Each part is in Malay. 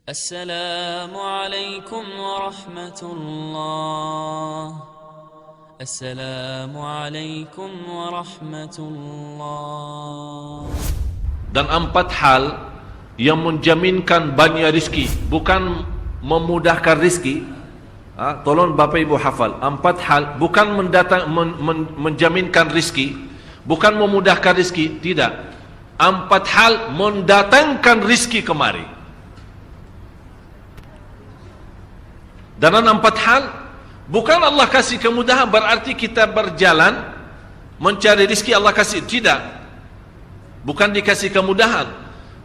السلام عليكم ورحمة الله. السلام عليكم ورحمة الله. Dan 4 hal yang menjaminkan banyak rizki, bukan memudahkan rizki. Tolong Bapak Ibu hafal, 4 hal bukan menjaminkan rizki, bukan memudahkan rizki, tidak. 4 hal mendatangkan rizki kemari. Dan 4 hal bukan Allah kasih kemudahan berarti kita berjalan mencari rizki Allah kasih, tidak. Bukan dikasih kemudahan,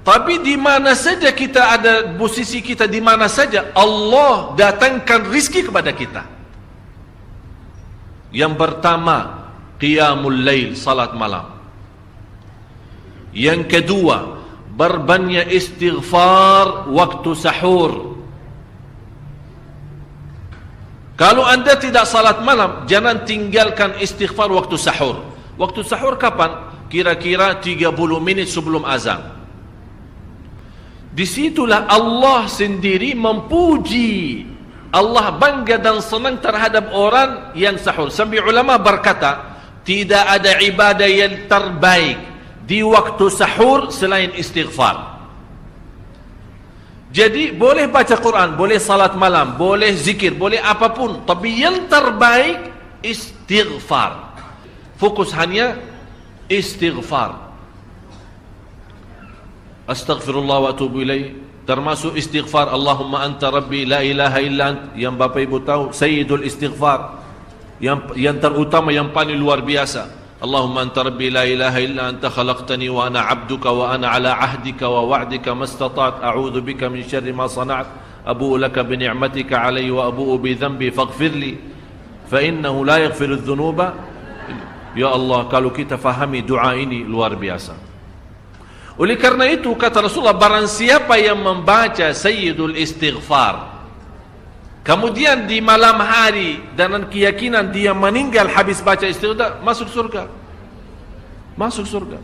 tapi di mana saja kita ada, posisi kita di mana saja, Allah datangkan rizki kepada kita. Yang pertama, qiyamul lail, salat malam. Yang kedua, berbanyak istighfar waktu sahur. Kalau anda tidak salat malam, jangan tinggalkan istighfar waktu sahur. Waktu sahur kapan? Kira-kira 30 minit sebelum azan. Disitulah Allah sendiri memuji, Allah bangga dan senang terhadap orang yang sahur. Sampai ulama berkata, tidak ada ibadah yang terbaik di waktu sahur selain istighfar. Jadi boleh baca Quran, boleh salat malam, boleh zikir, boleh apapun, tapi yang terbaik istighfar. Fokus hanya istighfar. Astaghfirullah wa atubu ilaih, termasuk istighfar Allahumma anta rabbi la ilaha illa ant, yang Bapak Ibu tahu sayyidul istighfar, yang terutama, yang paling luar biasa. Allahumma anta rabbi la ilaha illa anta khalaqtani wa ana abduka wa ana ala ahdika wa wa'dika mastata'at a'udzu bika min syarri ma sana'at abu'u laka bi ni'matika alayya wa abu'u bi dhanbi faghfirli fa innahu la yaghfiru dzunuba. Ya Allah, kalau kita fahami doa ini luar biasa. Oleh karena itu kata Rasulullah, barang siapa yang membaca sayyidul istighfar kemudian di malam hari dengan keyakinan dia meninggal habis baca istighfar, masuk surga. Masuk surga.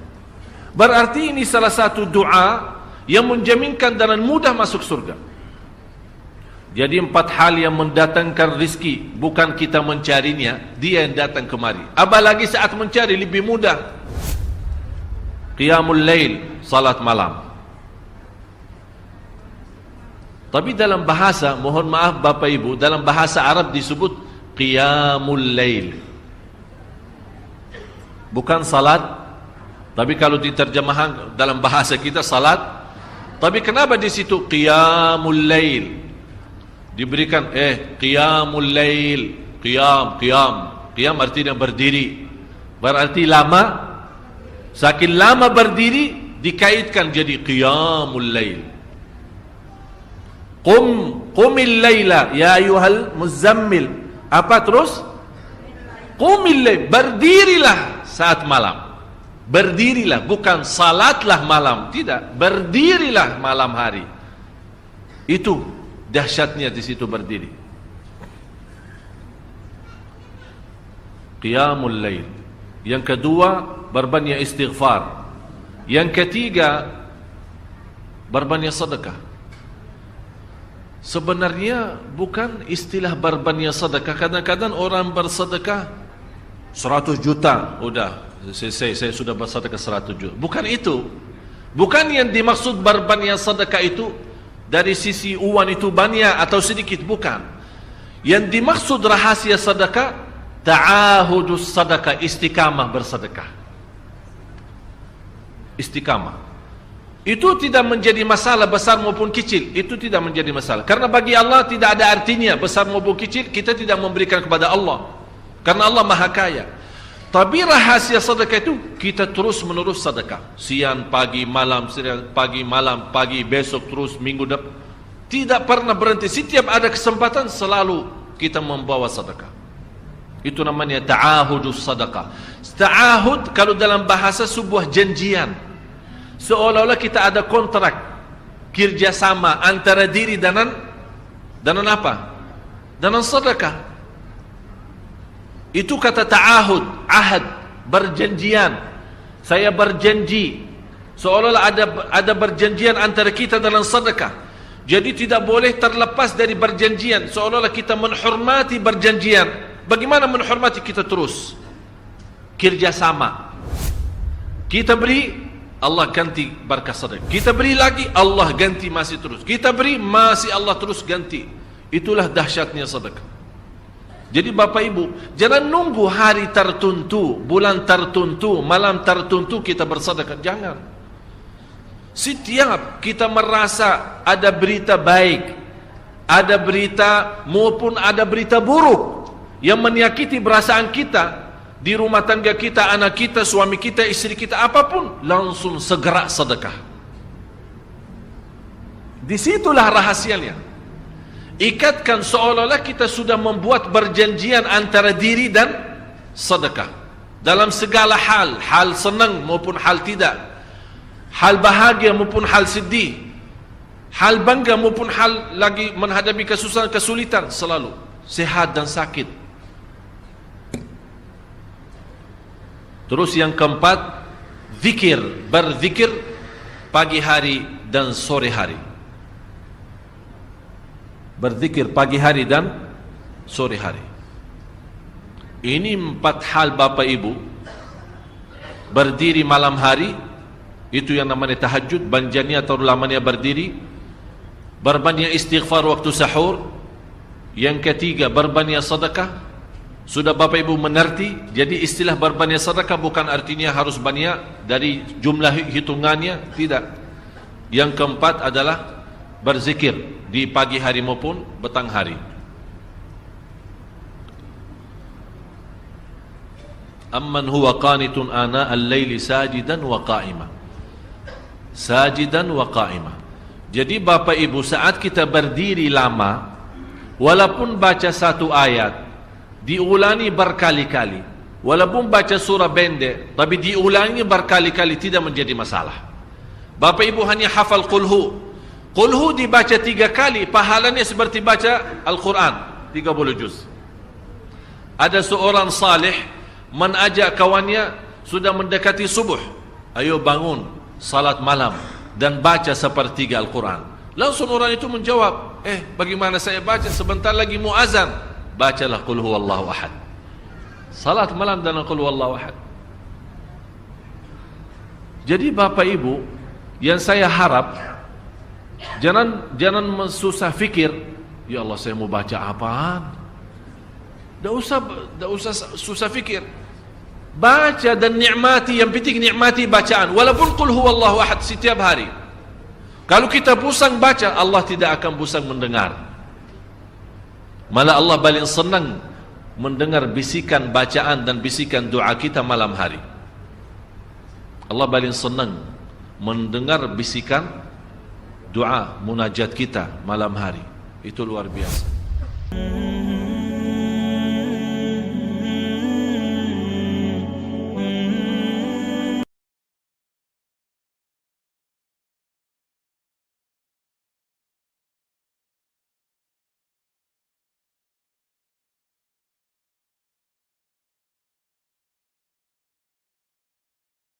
Berarti ini salah satu doa yang menjaminkan dengan mudah masuk surga. Jadi 4 hal yang mendatangkan rizki, bukan kita mencarinya, dia yang datang kemari. Apalagi saat mencari lebih mudah. Qiyamul lail, salat malam. Tapi dalam bahasa, mohon maaf Bapak Ibu, dalam bahasa Arab disebut qiyamul lail, bukan salat. Tapi kalau diterjemahkan dalam bahasa kita salat. Tapi kenapa di situ qiyamul lail? Diberikan qiyamul lail, qiyam artinya berdiri. Berarti lama. Saking lama berdiri dikaitkan jadi qiyamul lail. Qumil laila ya ayyuhal muzammil. Apa terus? Qumil lail, berdirilah saat malam. Berdirilah, bukan salatlah malam, tidak. Berdirilah malam hari. Itu dahsyatnya di situ berdiri. Qiyamul lail. Yang kedua, berbanyak istighfar. Yang ketiga, berbanyak sedekah. Sebenarnya bukan istilah berbanyak sedekah. Kadang-kadang orang bersedekah 100 juta, udah saya sudah bersedekah 100 juta. Bukan itu. Bukan yang dimaksud berbanyak sedekah itu dari sisi uang itu banyak atau sedikit, bukan. Yang dimaksud rahasia sedekah, ta'ahudus sedekah, istiqamah bersedekah. Istiqamah. Itu tidak menjadi masalah besar maupun kecil. Itu tidak menjadi masalah. Karena bagi Allah tidak ada artinya besar maupun kecil. Kita tidak memberikan kepada Allah, karena Allah Maha Kaya. Tapi rahasia sedekah itu kita terus menerus sedekah. Siang, pagi, malam, siang, pagi, malam, pagi, besok, terus minggu depan. Tidak pernah berhenti. Setiap ada kesempatan selalu kita membawa sedekah. Itu namanya ta'ahudus sedekah. Ta'ahud kalau dalam bahasa sebuah janjian. Seolah-olah kita ada kontrak kerjasama antara diri dengan apa? Dengan sedekah. Itu kata ta'ahud, ahad, berjanjian. Saya berjanji. Seolah-olah ada berjanjian antara kita dalam sedekah. Jadi tidak boleh terlepas dari berjanjian, seolah-olah kita menghormati berjanjian. Bagaimana menghormati? Kita terus kerjasama. Kita beri, Allah ganti berkah sedekah. Kita beri lagi, Allah ganti masih terus. Kita beri, masih Allah terus ganti. Itulah dahsyatnya sedekah. Jadi Bapak Ibu, jangan nunggu hari tertentu, bulan tertentu, malam tertentu kita bersedekah. Jangan. Setiap kita merasa ada berita baik, ada berita maupun ada berita buruk yang menyakiti perasaan kita, di rumah tangga kita, anak kita, suami kita, istri kita, apapun, langsung segera sedekah. Disitulah rahasianya. Ikatkan seolah-olah kita sudah membuat perjanjian antara diri dan sedekah. Dalam segala hal, hal senang maupun hal tidak, hal bahagia maupun hal sedih, hal bangga maupun hal lagi menghadapi kesusahan, kesulitan, selalu sehat dan sakit. Terus yang keempat, zikir, berzikir pagi hari dan sore hari. Berzikir pagi hari dan sore hari. Ini 4 hal Bapak Ibu. Berdiri malam hari, itu yang namanya tahajud, banjanya atau lamanya berdiri. Berbanyak istighfar waktu sahur. Yang ketiga, berbanyak sedekah. Sudah Bapak Ibu mengerti? Jadi istilah berbanyak sedekah bukan artinya harus banyak dari jumlah hitungannya, tidak. Yang keempat adalah berzikir di pagi hari maupun petang hari. Amman huwa qanitun ana al-laili sajidan wa qa'ima. Sajidan wa qa'ima. Jadi Bapak Ibu, saat kita berdiri lama, walaupun baca satu ayat, diulangi berkali-kali, walaupun baca surah pendek, tapi diulangi berkali-kali, tidak menjadi masalah. Bapak Ibu hanya hafal qulhu. Qulhu dibaca 3 kali, pahalanya seperti baca Al-Quran 30 juz. Ada seorang salih mengajak kawannya, sudah mendekati subuh, ayo bangun salat malam dan baca sepertiga Al-Quran. Langsung orang itu menjawab, bagaimana saya baca, sebentar lagi mau azan. Bacalah qul huwallahu ahad. Salat malam dan qul huwallahu ahad. Jadi Bapak Ibu, yang saya harap, jangan susah fikir, ya Allah saya mau baca apaan. Tak usah susah fikir. Baca dan nikmati, yang penting nikmati bacaan. Walaupun qul huwallahu ahad setiap hari. Kalau kita pusing baca, Allah tidak akan pusing mendengar. Malah Allah paling senang mendengar bisikan bacaan dan bisikan doa kita malam hari. Allah paling senang mendengar bisikan doa munajat kita malam hari. Itu luar biasa.